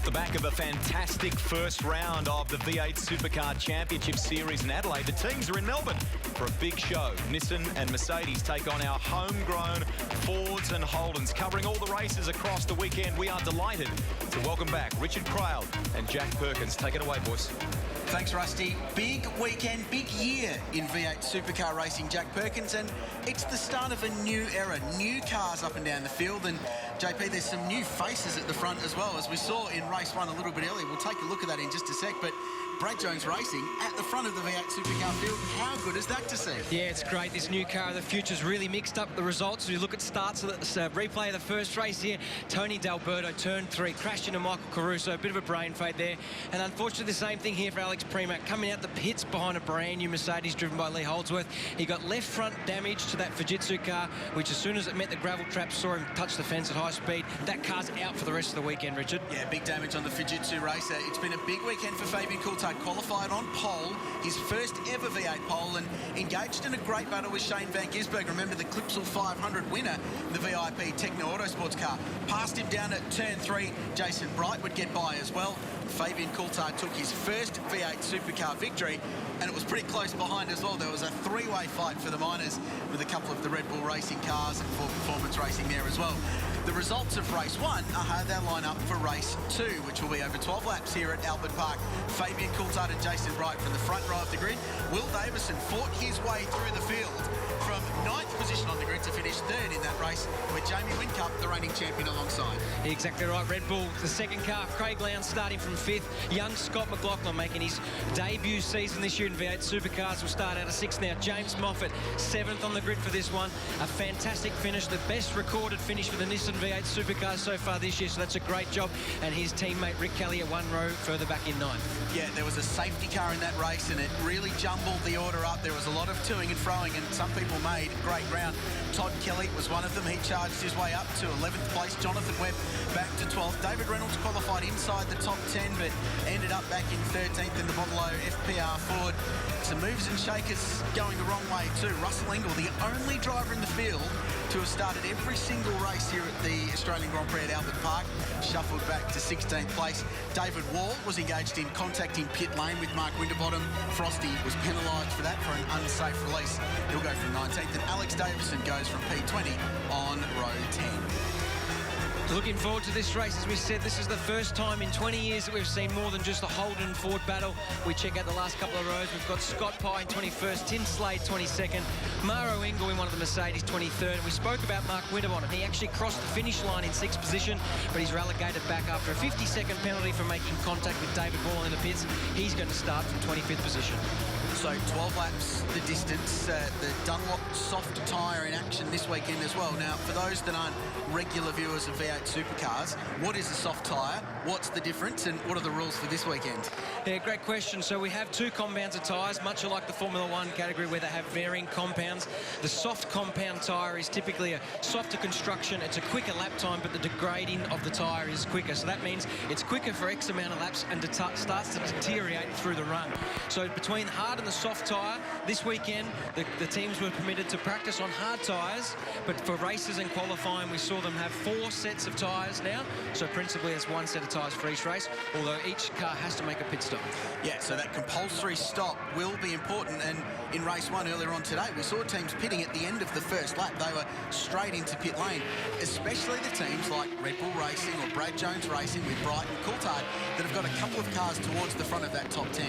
the back of a fantastic first round of the V8 Supercar Championship Series in Adelaide, the teams are in Melbourne for a big show. Nissan and Mercedes take on our homegrown Fords and Holdens, covering all the races across the weekend. We are delighted to welcome back Richard Craill and Jack Perkins. Take it away, boys. Thanks, Rusty. Big weekend, big year in V8 Supercar racing, Jack Perkins, and it's the start of a new era. New cars up and down the field, and JP, there's some new faces at the front as well, as we saw in race one a little bit earlier. We'll take a look at that in just a sec, but Brad Jones Racing at the front of the V8 Supercar field. How good is that to see? Yeah, it's great. This new car of the future's really mixed up the results. We look at starts of the replay of the first race here. Tony D'Alberto, turn 3, crashed into Michael Caruso, a bit of a brain fade there. And unfortunately, the same thing here for Alex Premack, coming out the pits behind a brand new Mercedes driven by Lee Holdsworth. He got left front damage to that Fujitsu car, which as soon as it met the gravel trap, saw him touch the fence at high speed. That car's out for the rest of the weekend, Richard. Yeah, big damage on the Fujitsu racer. It's been a big weekend for Fabian Coulthard. Qualified on pole, his first ever V8 pole, and engaged in a great battle with Shane Van Gisbergen. Remember, the Clipsal 500 winner, the VIP Techno Autosports car. Passed him down at turn 3. Jason Bright would get by as well. Fabian Coulthard took his first V8 Supercar victory, and it was pretty close behind as well. There was a three-way fight for the minors with a couple of the Red Bull Racing cars and Ford Performance Racing there as well. The results of race 1 are how they'll line up for race 2, which will be over 12 laps here at Albert Park. Fabian Coulthard and Jason Bright from the front row of the grid. Will Davison fought his way through the field from 9th position on the grid to finish 3rd in that race, with Jamie Whincup, the reigning champion, alongside. Exactly right. Red Bull, the second car. Craig Lowndes starting from 5th. Young Scott McLaughlin making his debut season this year in V8 Supercars will start out of 6th now. James Moffat, 7th on the grid for this one. A fantastic finish, the best recorded finish for the Nissan V8 Supercars so far this year, so that's a great job. And his teammate Rick Kelly at 1 row further back in 9th. Yeah, there was a safety car in that race, and it really jumbled the order up. There was a lot of toing and froing, and some people made great ground. Todd Kelly was one of them. He charged his way up to 11th place. Jonathan Webb back to 12th. David Reynolds qualified inside the top 10, but ended up back in 13th in the Bottle FPR Ford. Some movers and shakers going the wrong way too. Russell Engel, the only driver in the field to have started every single race here at the Australian Grand Prix at Albert Park, shuffled back to 16th place. David Wall was engaged in contacting pit lane with Mark Winterbottom. Frosty was penalised for that, for an unsafe release. He'll go from 19th, and Alex Davison goes from P20 on row 10. Looking forward to this race. As we said, this is the first time in 20 years that we've seen more than just a Holden Ford battle. We check out the last couple of rows. We've got Scott Pye in 21st, Tim Slade 22nd, Maro Engel in one of the Mercedes 23rd. We spoke about Mark Winterbottom. He actually crossed the finish line in 6th position, but he's relegated back after a 50-second penalty for making contact with David Wall in the pits. He's going to start from 25th position. So 12 laps the distance. The Dunlop soft tyre in action this weekend as well. Now, for those that aren't regular viewers of V8 Supercars, what is a soft tyre? What's the difference, and what are the rules for this weekend? Yeah, great question. So we have 2 compounds of tyres, much like the Formula 1 category where they have varying compounds. The soft compound tyre is typically a softer construction. It's a quicker lap time, but the degrading of the tyre is quicker. So that means it's quicker for X amount of laps and starts to deteriorate through the run. So between hard and the soft tyre, this weekend the teams were permitted to practice on hard tyres, but for races and qualifying we saw them have 4 sets of tyres now. So principally it's 1 set of tyres for each race, although each car has to make a pit stop. Yeah, so that compulsory stop will be important, and in race 1 earlier on today we saw teams pitting at the end of the first lap. They were straight into pit lane, especially the teams like Red Bull Racing or Brad Jones Racing with Bright and Coulthard that have got a couple of cars towards the front of that top 10.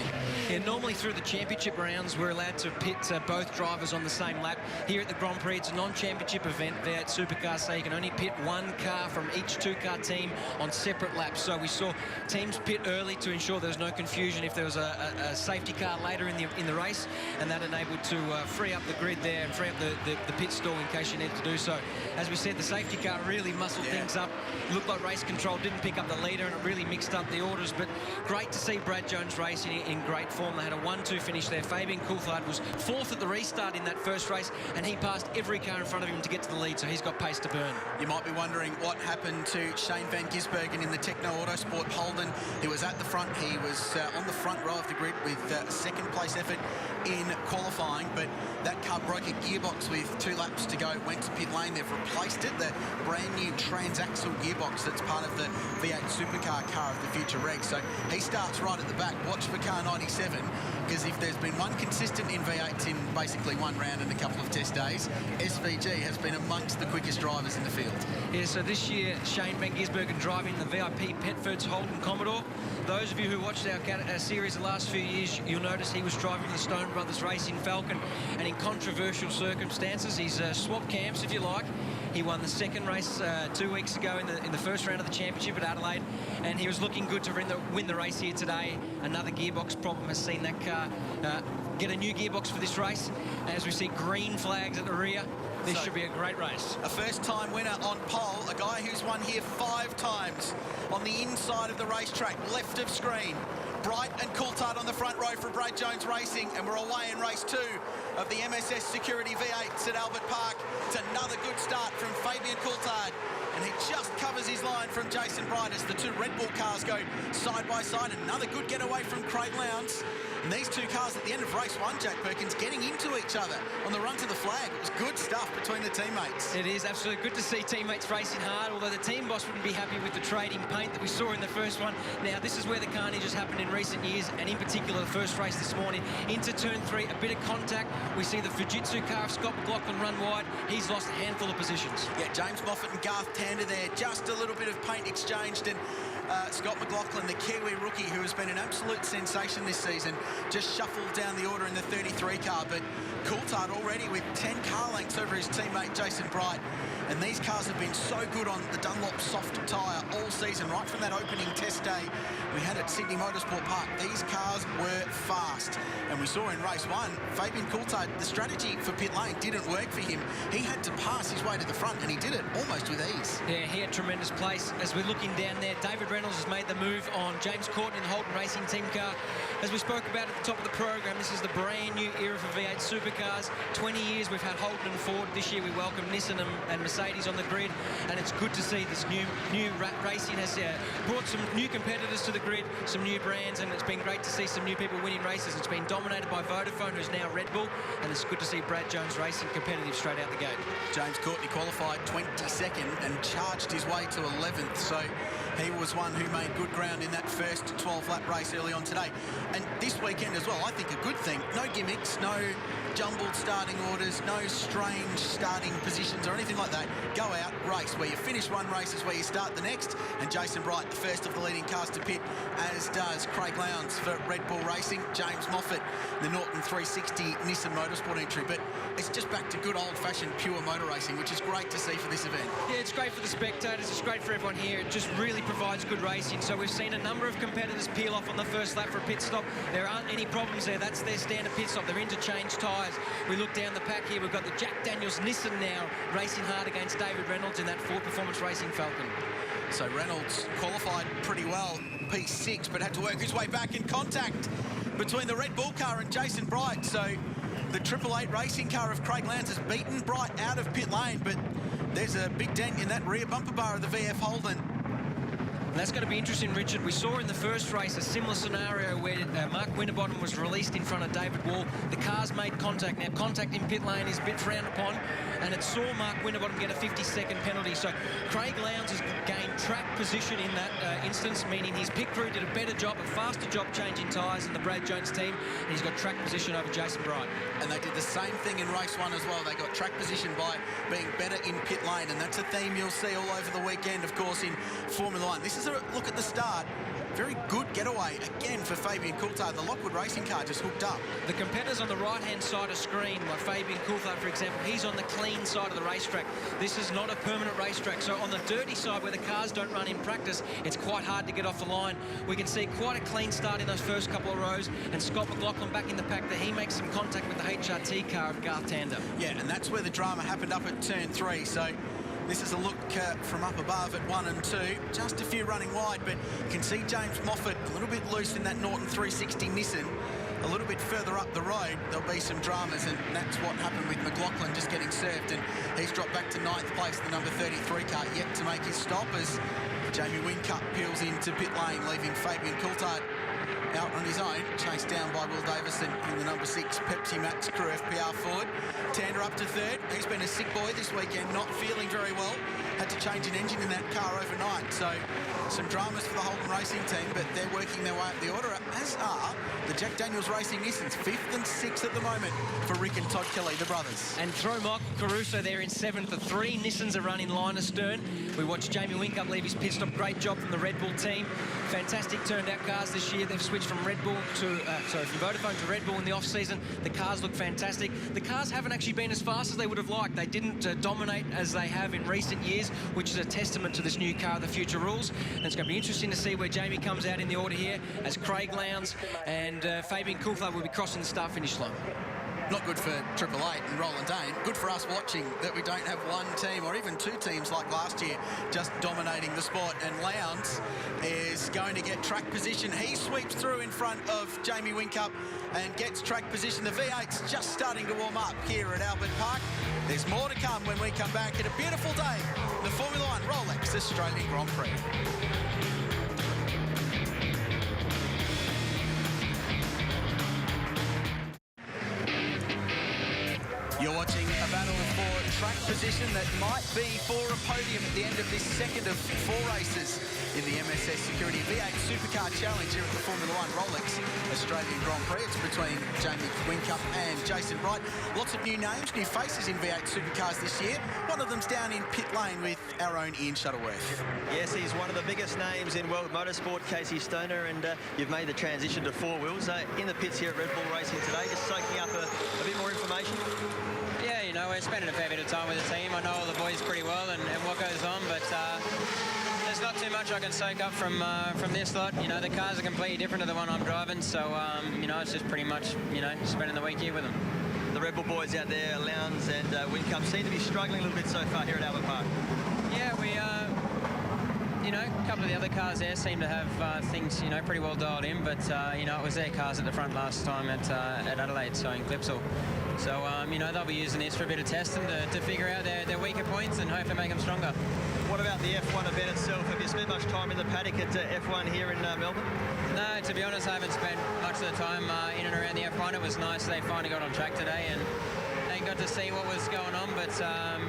Yeah, normally through the championship rounds we're allowed to pit both drivers on the same lap. Here at the Grand Prix it's a non-championship event, V8 Supercars, so you can only pit 1 car from each 2-car team on separate laps. So we saw teams pit early to ensure there was no confusion if there was a safety car later in the race, and that enabled to free up the grid there and free up the pit stall in case you need to do so. As we said, the safety car really muscled things up. It looked like race control didn't pick up the leader, and it really mixed up the orders, but great to see Brad Jones Racing in great form. They had a 1-2 finish there there. Fabian Coulthard was 4th at the restart in that first race, and he passed every car in front of him to get to the lead, so he's got pace to burn. You might be wondering what happened to Shane van Gisbergen in the Techno Autosport Holden. He was at the front. He was on the front row of the grid with a second-place effort in qualifying, but that car broke a gearbox with 2 laps to go. Went to pit lane. They've replaced it. The brand-new transaxle gearbox that's part of the V8 Supercar car of the future reg. So he starts right at the back. Watch for car 97, because if there's been one consistent in V8s in basically one round and a couple of test days, SVG has been amongst the quickest drivers in the field. Yeah, so this year, Shane van Gisbergen driving the VIP Petfords Holden Commodore. Those of you who watched our series the last few years, you'll notice he was driving the Stone Brothers Racing Falcon, and in controversial circumstances, he's swapped camps, if you like. He won the second race 2 weeks ago in the first round of the championship at Adelaide, and he was looking good to win the race here today. Another gearbox problem has seen that car get a new gearbox for this race. As we see green flags at the rear, this should be a great race. A first-time winner on pole, a guy who's won here 5 times on the inside of the racetrack, left of screen. Bright and Coulthard on the front row for Brad Jones Racing, and we're away in race 2 of the MSS Security V8s at Albert Park. It's another good start from Fabian Coulthard, and he just covers his line from Jason Bright as the 2 Red Bull cars go side by side. Another good getaway from Craig Lowndes. And these 2 cars at the end of race 1, Jack Perkins, getting into each other on the run to the flag. It was good stuff between the teammates. It is absolutely good to see teammates racing hard, although the team boss wouldn't be happy with the trading paint that we saw in the first one. Now, this is where the carnage has happened in recent years, and in particular the first race this morning. Into turn 3, a bit of contact. We see the Fujitsu car of Scott McLaughlin run wide. He's lost a handful of positions. Yeah, James Moffat and Garth Tander there. Just a little bit of paint exchanged, and Scott McLaughlin, the Kiwi rookie who has been an absolute sensation this season, just shuffled down the order in the 33 car. But Coulthard already with 10 car lengths over his teammate Jason Bright. And these cars have been so good on the Dunlop soft tyre all season, right from that opening test day we had at Sydney Motorsport Park. These cars were fast. And we saw in race 1, Fabian Coulthard, the strategy for pit lane didn't work for him. He had to pass his way to the front, and he did it almost with ease. Yeah, he had tremendous pace. As we're looking down there, David Reynolds has made the move on James Courtney in the Holden Racing team car. As we spoke about at the top of the program, this is the brand new era for V8 Supercars. 20 years we've had Holden and Ford. This year we welcome Nissan and Mercedes on the grid, and it's good to see this new racing has brought some new competitors to the grid, some new brands, and it's been great to see some new people winning races. It's been dominated by Vodafone, who's now Red Bull, and it's good to see Brad Jones Racing competitive straight out the gate. James Courtney qualified 22nd and charged his way to 11th, so he was one who made good ground in that first 12-lap race early on today. And this weekend as well, I think a good thing. No gimmicks, no jumbled starting orders, no strange starting positions or anything like that. Go out, race. Where you finish one race is where you start the next. And Jason Bright, the first of the leading cars to pit, as does Craig Lowndes for Red Bull Racing, James Moffat, the Norton 360 Nissan Motorsport entry. But it's just back to good old-fashioned pure motor racing, which is great to see for this event. Yeah, it's great for the spectators. It's great for everyone here. It just really provides good racing. So we've seen a number of competitors peel off on the first lap for a pit stop. There aren't any problems there. That's their standard pit stop. They're interchange tyres. We look down the pack here. We've got the Jack Daniels Nissan now racing hard against David Reynolds in that Ford Performance Racing Falcon. So Reynolds qualified pretty well, P6, but had to work his way back in contact between the Red Bull car and Jason Bright. So the 888 racing car of Craig Lowndes has beaten Bright out of pit lane, but there's a big dent in that rear bumper bar of the VF Holden. That's going to be interesting, Richard. We saw in the first race a similar scenario where Mark Winterbottom was released in front of David Wall. The cars made contact. Now, contact in pit lane is a bit frowned upon, and it saw Mark Winterbottom get a 50-second penalty. So Craig Lowndes has gained track position in that instance, meaning his pit crew did a better job, a faster job changing tyres than the Brad Jones team, and he's got track position over Jason Bright. And they did the same thing in race 1 as well. They got track position by being better in pit lane, and that's a theme you'll see all over the weekend, of course, in Formula 1. This is a look at the start. Very good getaway again for Fabian Coulthard. The Lockwood racing car just hooked up. The competitors on the right-hand side of screen, like Fabian Coulthard, for example, he's on the clean side of the racetrack. This is not a permanent racetrack, so on the dirty side where the cars don't run in practice, it's quite hard to get off the line. We can see quite a clean start in those first couple of rows, and Scott McLaughlin back in the pack there. He makes some contact with the HRT car of Garth Tander. Yeah, and that's where the drama happened up at turn 3. So this is a look from up above at 1 and 2. Just a few running wide, but you can see James Moffat a little bit loose in that Norton 360 Nissan. a little bit further up the road, there'll be some dramas, and that's what happened with McLaughlin just getting served, and he's dropped back to 9th place, the number 33 car, yet to make his stop as Jamie Whincup peels into pit lane, leaving Fabian Coulthard out on his own, chased down by Will Davison in the number 6 Pepsi Max Crew FPR Ford. Tander up to 3rd. He's been a sick boy this weekend, not feeling very well. Had to change an engine in that car overnight, so some dramas for the Holden Racing team, but they're working their way up the order, as are the Jack Daniels Racing Nissans, 5th and 6th at the moment for Rick and Todd Kelly, the brothers. And throw Michael Caruso there in 7th. The 3 Nissans are running line astern. We watched Jamie Whincup leave his pit stop. Great job from the Red Bull team. Fantastic turned out cars this year. They've switched from Red Bull to, from Vodafone to Red Bull in the off-season. The cars look fantastic. The cars haven't actually been as fast as they would have liked. They didn't dominate as they have in recent years, which is a testament to this new car, the future rules. And it's going to be interesting to see where Jamie comes out in the order here, as Craig Lowndes and Fabian Coulthard will be crossing the start-finish line. Not good for Triple Eight and Roland Dane. Good for us watching that we don't have one team or even 2 teams like last year just dominating the sport. And Lowndes is going to get track position. He sweeps through in front of Jamie Whincup and gets track position. The V8's just starting to warm up here at Albert Park. There's more to come when we come back at a beautiful day, the Formula 1 Rolex Australian Grand Prix. You're watching a battle for track position that might be for a podium at the end of this second of 4 races in the MSS Security V8 Supercar Challenge here at the Formula 1 Rolex Australian Grand Prix. It's between Jamie Whincup and Jason Bright. Lots of new names, new faces in V8 Supercars this year. One of them's down in pit lane with our own Ian Shuttleworth. Yes, he's one of the biggest names in world motorsport, Casey Stoner, and you've made the transition to 4 wheels. In the pits here at Red Bull Racing today, just soaking up a bit more information. Yeah, you know, we're spending a fair bit of time with the team. I know all the boys pretty well and what goes on, but there's not too much I can soak up from this lot. You know, the cars are completely different to the one I'm driving, so, you know, it's just pretty much, you know, spending the week here with them. The Red Bull boys out there, Lowndes and Whincup, seem to be struggling a little bit so far here at Albert Park. Yeah, we you know, a couple of the other cars there seem to have things, you know, pretty well dialed in, but, you know, it was their cars at the front last time at Adelaide, so in Clipsal. So, you know, they'll be using this for a bit of testing to figure out their weaker points and hopefully make them stronger. What about the F1 event itself? Have you spent much time in the paddock at F1 here in Melbourne? No, to be honest, I haven't spent much of the time in and around the F1. It was nice they finally got on track today and got to see what was going on, but,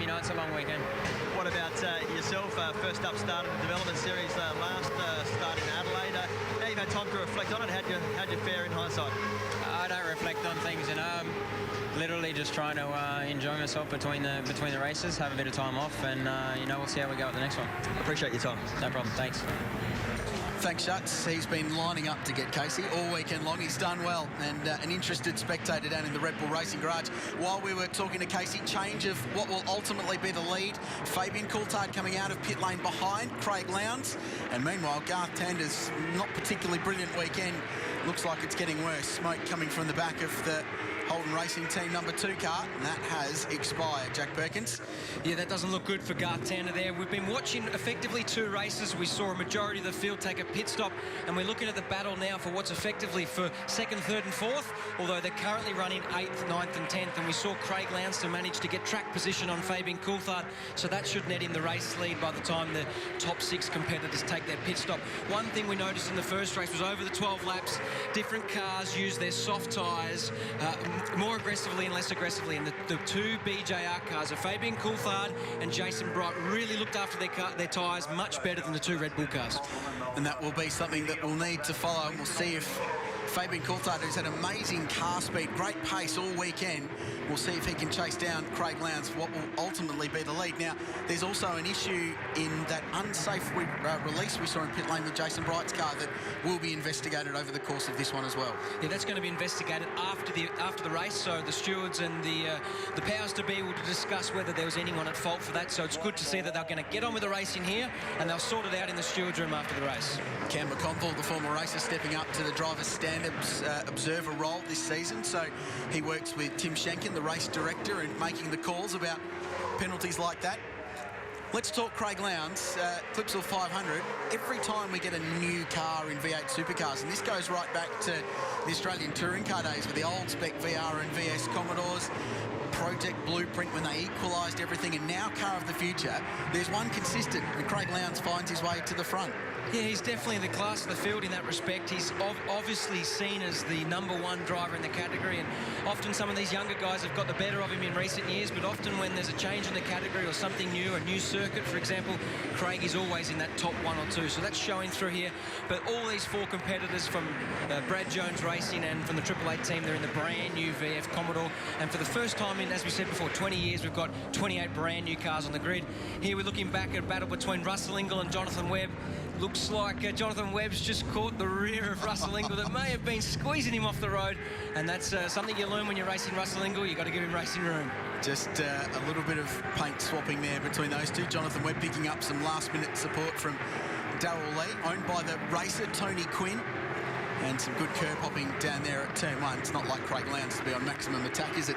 you know, it's a long weekend. What about yourself? First up start of the development series last start in Adelaide. Now you've had time to reflect on it. How'd you fare in hindsight? I don't reflect on things, you know. I'm literally just trying to enjoy myself between the races, have a bit of time off, and, you know, we'll see how we go at the next one. Appreciate your time. No problem. Thanks. Thanks, Shuts. He's been lining up to get Casey all weekend long. He's done well, and an interested spectator down in the Red Bull Racing Garage. While we were talking to Casey, change of what will ultimately be the lead. Fabian Coulthard coming out of pit lane behind Craig Lowndes. And meanwhile, Garth Tander's not particularly brilliant weekend. Looks like it's getting worse. Smoke coming from the back of the Holden Racing Team number 2 car, and that has expired. Jack Perkins. Yeah, that doesn't look good for Garth Tander there. We've been watching effectively 2 races. We saw a majority of the field take a pit stop, and we're looking at the battle now for what's effectively for 2nd, 3rd and 4th, although they're currently running 8th, 9th and 10th, and we saw Craig Lowndes to manage to get track position on Fabian Coulthard, so that should net in the race lead by the time the top 6 competitors take their pit stop. One thing we noticed in the first race was over the 12 laps, different cars use their soft tyres more aggressively and less aggressively, and the 2 BJR cars of Fabian Coulthard and Jason Bright really looked after their tyres much better than the 2 Red Bull cars. And that will be something that we'll need to follow, and we'll see if Fabian Coulthard, who's had amazing car speed, great pace all weekend, we'll see if he can chase down Craig Lowndes for what will ultimately be the lead. Now, there's also an issue in that unsafe release we saw in pit lane with Jason Bright's car that will be investigated over the course of this one as well. Yeah, that's going to be investigated after the race, so the stewards and the powers to be will discuss whether there was anyone at fault for that, so it's good to see that they're going to get on with the racing here, and they'll sort it out in the stewards room after the race. Cam McConville, the former racer, stepping up to the driver's stand observer role this season, so he works with Tim Schenken, the race director, and making the calls about penalties like that. Let's talk Craig Lowndes, Clipsal 500. Every time we get a new car in V8 Supercars, and this goes right back to the Australian Touring Car days with the old spec VR and VS Commodores, Project Blueprint when they equalised everything, and now Car of the Future, there's one consistent, and Craig Lowndes finds his way to the front. Yeah, he's definitely the class of the field in that respect. He's obviously seen as the #1 driver in the category, and often some of these younger guys have got the better of him in recent years, but often when there's a change in the category or something new, a new circuit, for example, Craig is always in that top 1 or 2, so that's showing through here. But all these 4 competitors from Brad Jones Racing and from the Triple Eight team, they're in the brand new VF Commodore, and for the first time in, as we said before, 20 years, we've got 28 brand new cars on the grid. Here we're looking back at a battle between Russell Ingall and Jonathan Webb. Looks like Jonathan Webb's just caught the rear of Russell Ingall that may have been squeezing him off the road, and that's something you learn when you're racing Russell Ingall. You've got to give him racing room. Just a little bit of paint swapping there between those two. Jonathan Webb picking up some last-minute support from Darrell Lee, owned by the racer Tony Quinn, and some good curb hopping down there at turn 1. It's not like Craig Lowndes to be on maximum attack, is it?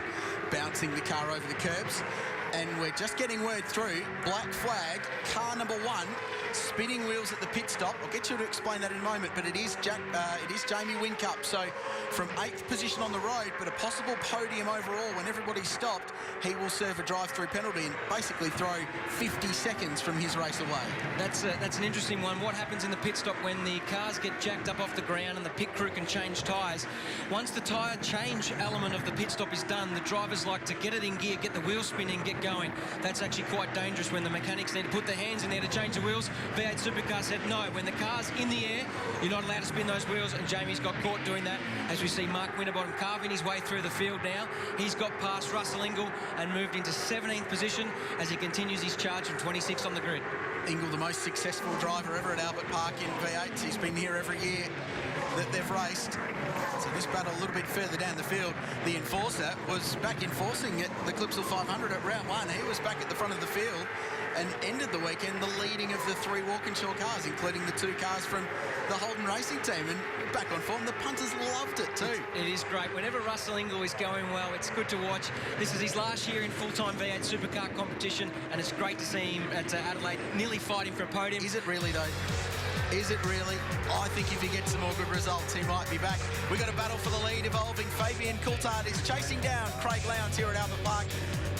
Bouncing the car over the curbs. And we're just getting word through. Black flag, car #1, spinning wheels at the pit stop. I'll get you to explain that in a moment, but it is Jamie Whincup. So from 8th position on the road, but a possible podium overall when everybody's stopped, he will serve a drive-through penalty and basically throw 50 seconds from his race away. That's an interesting one. What happens in the pit stop when the cars get jacked up off the ground and the pit crew can change tyres? Once the tyre change element of the pit stop is done, the drivers like to get it in gear, get the wheel spinning, get going. That's actually quite dangerous when the mechanics need to put their hands in there to change the wheels. V8 Supercars said no. When the car's in the air, you're not allowed to spin those wheels, and Jamie's got caught doing that. As we see Mark Winterbottom carving his way through the field now. He's got past Russell Ingall and moved into 17th position as he continues his charge from 26 on the grid. Ingall, the most successful driver ever at Albert Park in V8s. He's been here every year that they've raced. So this battle a little bit further down the field. The enforcer was back enforcing at the Clipsal 500 at round 1. He was back at the front of the field and ended the weekend the leading of the 3 Walkinshaw cars, including the 2 cars from the Holden Racing team. And back on form, the punters loved it too. It is great. Whenever Russell Ingall is going well, it's good to watch. This is his last year in full-time V8 Supercar competition, and it's great to see him at Adelaide nearly fighting for a podium. Is it really though? Is it really? I think if he gets some more good results, he might be back. We've got a battle for the lead evolving. Fabian Coulthard is chasing down Craig Lowndes here at Albert Park.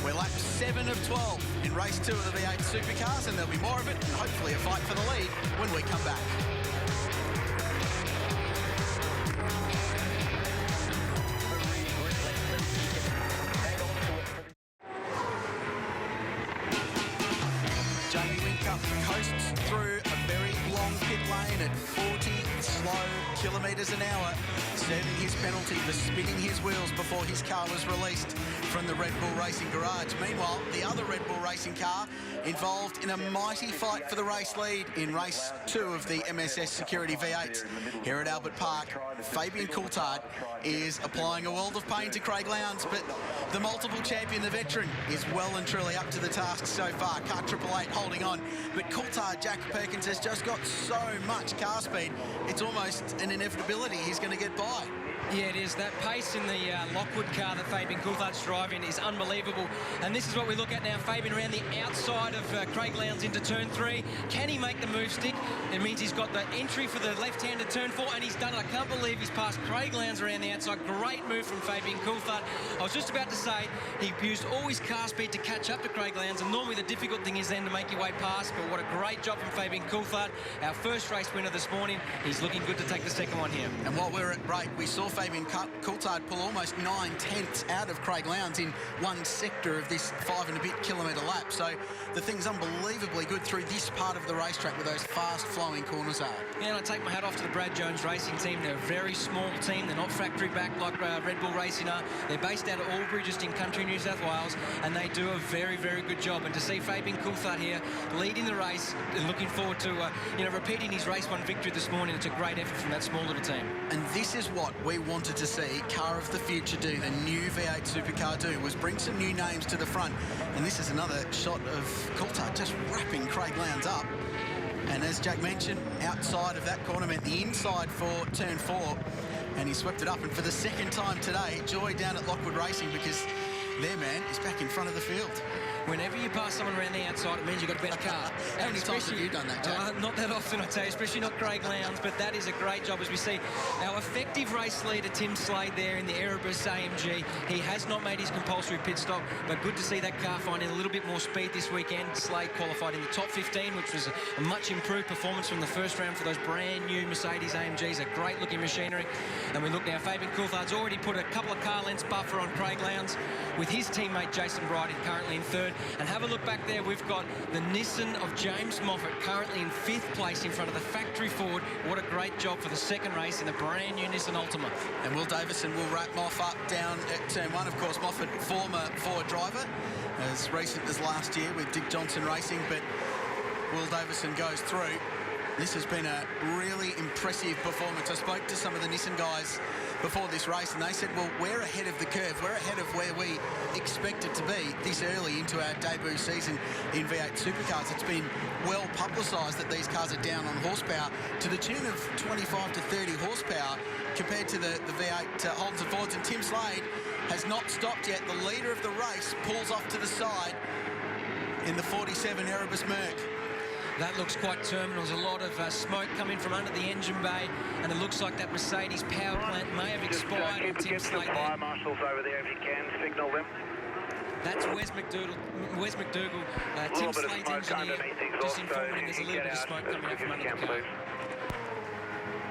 We're lap 7 of 12 in race 2 of the V8 Supercars, and there'll be more of it, and hopefully a fight for the lead when we come back. Jamie Whincup coasts through a very long pit lane at 40 slow kilometres an hour, serving his penalty for spinning his wheels before his car was released from the Red Bull Racing garage. Meanwhile, the other Red Bull Racing car involved in a mighty fight for the race lead in race 2 of the MSS Security V8 here at Albert Park. Fabian Coulthard is applying a world of pain to Craig Lowndes, but the multiple champion, the veteran, is well and truly up to the task so far. Car 888 holding on, but Coulthard, Jack Perkins, has just got so much car speed, it's almost an inevitability he's going to get by. Yeah, it is. That pace in the Lockwood car that Fabian Coulthard's driving is unbelievable. And this is what we look at now. Fabian around the outside of Craig Lowndes into turn 3. Can he make the move stick? It means he's got the entry for the left-hander turn 4, and he's done it. I can't believe he's passed Craig Lowndes around the outside. Great move from Fabian Coulthard. I was just about to say he used all his car speed to catch up to Craig Lowndes, and normally the difficult thing is then to make your way past, but what a great job from Fabian Coulthard. Our first race winner this morning. He's looking good to take the second one here. And while we're at break, we saw Fabian Coulthard pull almost 9/10 out of Craig Lowndes in one sector of this 5 and a bit kilometre lap. So the thing's unbelievably good through this part of the racetrack where those fast-flowing corners are. Yeah, and I take my hat off to the Brad Jones Racing team. They're a very small team. They're not factory backed like Red Bull Racing are. They're based out of Albury, just in country New South Wales, and they do a very, very good job. And to see Fabian Coulthard here leading the race and looking forward to repeating his race 1 victory this morning, it's a great effort from that small little team. And this is what we wanted to see Car of the Future do, the new V8 Supercar do, was bring some new names to the front. And this is another shot of Coulthard just wrapping Craig Lowndes up. And as Jack mentioned, outside of that corner meant the inside for turn 4, and he swept it up. And for the second time today, joy down at Lockwood Racing, because their man is back in front of the field. whenever you pass someone around the outside, it means you've got a better car. How many times have you done that, Jack? Not that often, I tell you, especially not Craig Lowndes, but that is a great job as we see our effective race leader, Tim Slade, there in the Erebus AMG. He has not made his compulsory pit stop, but good to see that car finding a little bit more speed this weekend. Slade qualified in the top 15, which was a much improved performance from the first round for those brand new Mercedes AMGs, a great looking machinery. And we look now, Fabian Coulthard's already put a couple of car lengths buffer on Craig Lowndes with his teammate Jason Brighton currently in third. And have a look back there, we've got the Nissan of James Moffat currently in 5th place in front of the factory Ford. What a great job for the second race in the brand new Nissan Altima. And Will Davison will wrap Moffat down at turn 1. Of course, Moffat, former Ford driver, as recent as last year with Dick Johnson Racing, but Will Davison goes through. This has been a really impressive performance. I spoke to some of the Nissan guys before this race, and they said, well, we're ahead of the curve. We're ahead of where we expected to be this early into our debut season in V8 Supercars. It's been well publicised that these cars are down on horsepower to the tune of 25 to 30 horsepower compared to the V8 Holdens and Fords. And Tim Slade has not stopped yet. The leader of the race pulls off to the side in the 47 Erebus Merc. That looks quite terminal. There's a lot of smoke coming from under the engine bay, and it looks like that Mercedes power plant may have expired on Tim Slade there. Fire marshals over there if you can, signal them. That's Wes McDougall, Tim Slade's engineer, just informing there's a little bit of smoke coming out from under the car.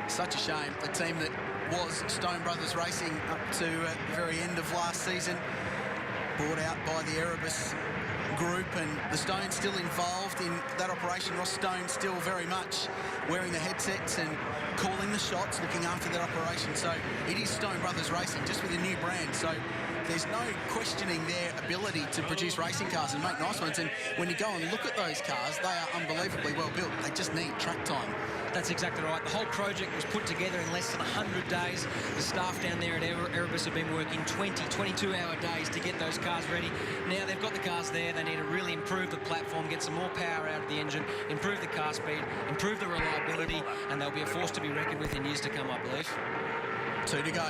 Such a shame. The team that was Stone Brothers Racing up to the very end of last season, bought out by the Erebus group, and the Stone's still involved in that operation. Ross Stone still very much wearing the headsets and calling the shots, looking after that operation. So it is Stone Brothers Racing, just with a new brand. So there's no questioning their ability to produce racing cars and make nice ones. And when you go and look at those cars, they are unbelievably well built. They just need track time. That's exactly right. The whole project was put together in less than 100 days. The staff down there at Erebus have been working 22-hour days to get those cars ready. Now they've got the cars there. They need to really improve the platform, get some more power out of the engine, improve the car speed, improve the reliability, and they'll be a force to be reckoned with in years to come, I believe. 2 to go.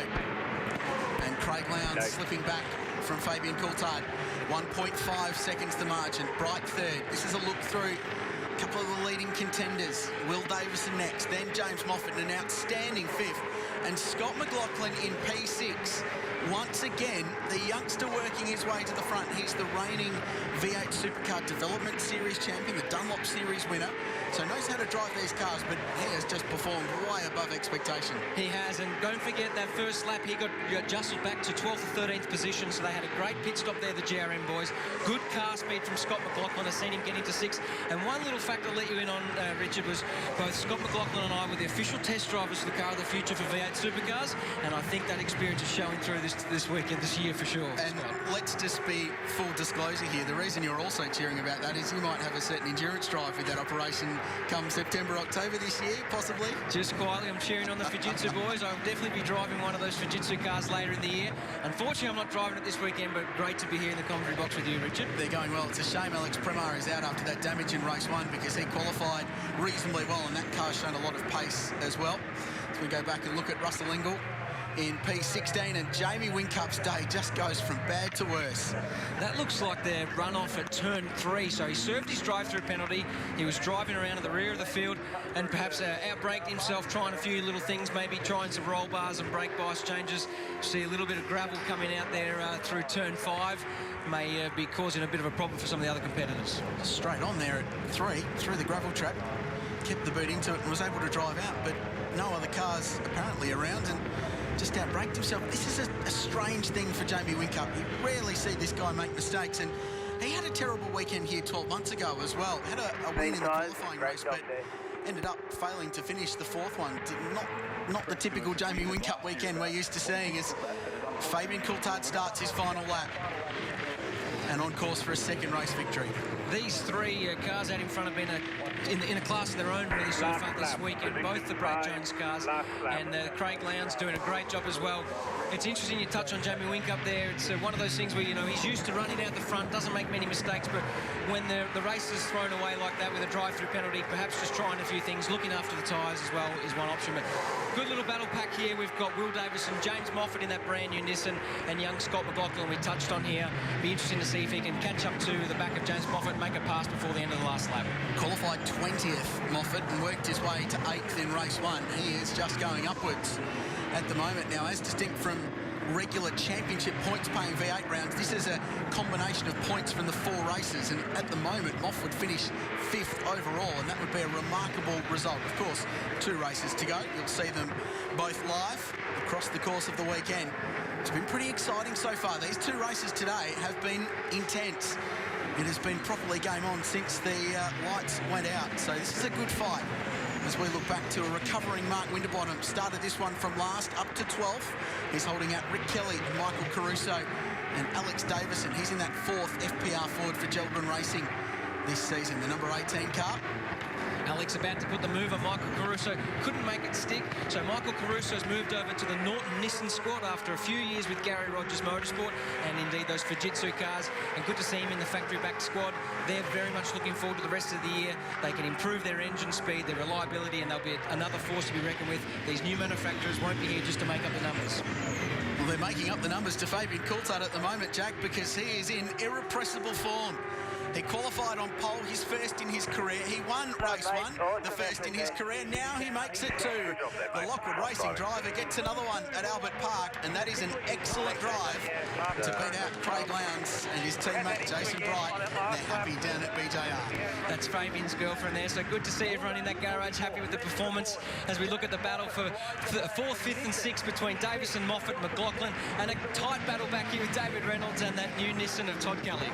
And Craig Lowndes slipping back from Fabian Coulthard. 1.5 seconds the margin. Bright third. This is a look through a couple of the leading contenders. Will Davison next, then James Moffat in an outstanding 5th. And Scott McLaughlin in P6. Once again, the youngster working his way to the front. He's the reigning V8 Supercar Development Series champion, the Dunlop Series winner. So knows how to drive these cars, but he has just performed way above expectation. He has, and don't forget that first lap, he got adjusted back to 12th or 13th position, so they had a great pit stop there, the GRM boys. Good car speed from Scott McLaughlin. I've seen him get into 6th. And one little fact I'll let you in on, Richard, was both Scott McLaughlin and I were the official test drivers for the car of the future for V8 Supercars, and I think that experience is showing through this weekend, this year for sure. And let's just be full disclosure here. The reason you're also cheering about that is you might have a certain endurance drive with that operation come September, October this year, possibly. Just quietly, I'm cheering on the Fujitsu boys. I'll definitely be driving one of those Fujitsu cars later in the year. Unfortunately, I'm not driving it this weekend, but great to be here in the commentary box with you, Richard. They're going well. It's a shame Alex Primar is out after that damage in race 1 because he qualified reasonably well, and that car's shown a lot of pace as well. So we go back and look at Russell Ingall in P16, and Jamie Whincup's day just goes from bad to worse. That looks like their run-off at turn 3, so he served his drive-through penalty. He was driving around at the rear of the field and perhaps outbraked himself, trying a few little things, maybe trying some roll bars and brake bias changes. See a little bit of gravel coming out there through turn 5. May be causing a bit of a problem for some of the other competitors. Straight on there at 3, through the gravel trap, kept the boot into it and was able to drive out, but no other cars apparently around, and just outbraked himself. This is a strange thing for Jamie Whincup. You rarely see this guy make mistakes, and he had a terrible weekend here 12 months ago as well. Had a win in the qualifying race, but ended up failing to finish the 4th one. Not the typical Jamie Whincup weekend we're used to seeing, as Fabian Coulthard starts his final lap and on course for a 2nd race victory. these three cars out in front have been in a class of their own really so far this weekend. Both the Brad Jones cars and Craig Lowndes doing a great job as well. It's interesting you touch on Jamie Wink up there. It's one of those things where, you know, he's used to running out the front, doesn't make many mistakes, but when the race is thrown away like that with a drive-through penalty, perhaps just trying a few things, looking after the tyres as well is one option. But good little battle pack here. We've got Will Davison, James Moffat in that brand new Nissan, and young Scott McLaughlin we touched on here. Be interesting to see if he can catch up to the back of James Moffat and make a pass before the end of the last lap. Qualified 20th, Moffat, and worked his way to 8th in race 1. He is just going upwards at the moment. Now, as distinct from regular championship points-paying V8 rounds, this is a combination of points from the 4 races, and at the moment, Moff would finish 5th overall, and that would be a remarkable result. Of course, 2 races to go. You'll see them both live across the course of the weekend. It's been pretty exciting so far. These 2 races today have been intense. It has been properly game on since the lights went out, so this is a good fight. As we look back to a recovering Mark Winterbottom, started this one from last up to 12th. He's holding out Rick Kelly and Michael Caruso and Alex Davison. He's in that 4th FPR Ford for Gelbin Racing this season, the number 18 car. Alex about to put the move on Michael Caruso, couldn't make it stick, so Michael Caruso's moved over to the Norton Nissan squad after a few years with Gary Rogers Motorsport and indeed those Fujitsu cars, and good to see him in the factory-backed squad. They're very much looking forward to the rest of the year. They can improve their engine speed, their reliability, and they'll be another force to be reckoned with. These new manufacturers won't be here just to make up the numbers. Well, they're making up the numbers to Fabian Coulthard at the moment, Jack, because he is in irrepressible form. He qualified on pole, his first in his career. He won race 1, the first in his career. Now he makes it 2. The Lockwood Racing driver gets another one at Albert Park, and that is an excellent drive to beat out Craig Lowndes and his teammate Jason Bright. They're happy down at BJR. That's Fabian's girlfriend there, so good to see everyone in that garage happy with the performance as we look at the battle for 4th, 5th and 6th between Davison, Moffat, McLaughlin, and a tight battle back here with David Reynolds and that new Nissan of Todd Kelly.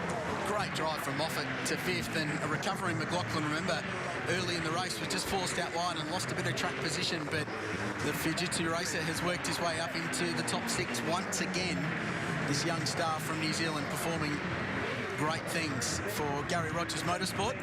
Great drive from Moffat to 5th, and a recovering McLaughlin, remember, early in the race was just forced out wide and lost a bit of track position, but the Fujitsu racer has worked his way up into the top 6 once again. This young star from New Zealand performing great things for Gary Rogers Motorsport.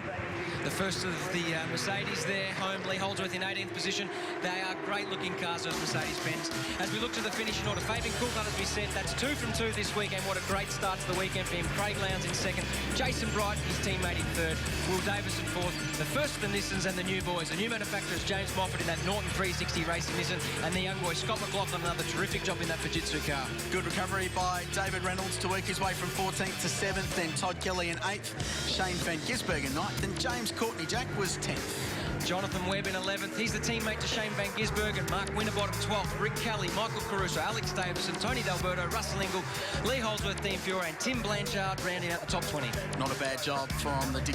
The first of the Mercedes there, home, Lee Holdsworth in 18th position. They are great-looking cars, those Mercedes-Benz. As we look to the finishing order, Fabian Coulthard, as we said, that's 2 from 2 this weekend. What a great start to the weekend for him. Craig Lowndes in 2nd, Jason Bright, his teammate in 3rd, Will Davison 4th. The first of the Nissans and the new boys. The new manufacturers, James Moffat in that Norton 360 racing Nissan, and the young boy, Scott McLaughlin, another terrific job in that Fujitsu car. Good recovery by David Reynolds to work his way from 14th to 7th, then Todd Kelly in 8th, Shane Van Gisbergen 9th, and James Courtney, Jack, was 10th. Jonathan Webb in 11th. He's the teammate to Shane Van Gisbergen. Mark Winterbottom 12th. Rick Kelly, Michael Caruso, Alex Davison, Tony D'Alberto, Russell Ingall, Lee Holdsworth, Dean Fiore, and Tim Blanchard rounding out the top 20. Not a bad job from the Dick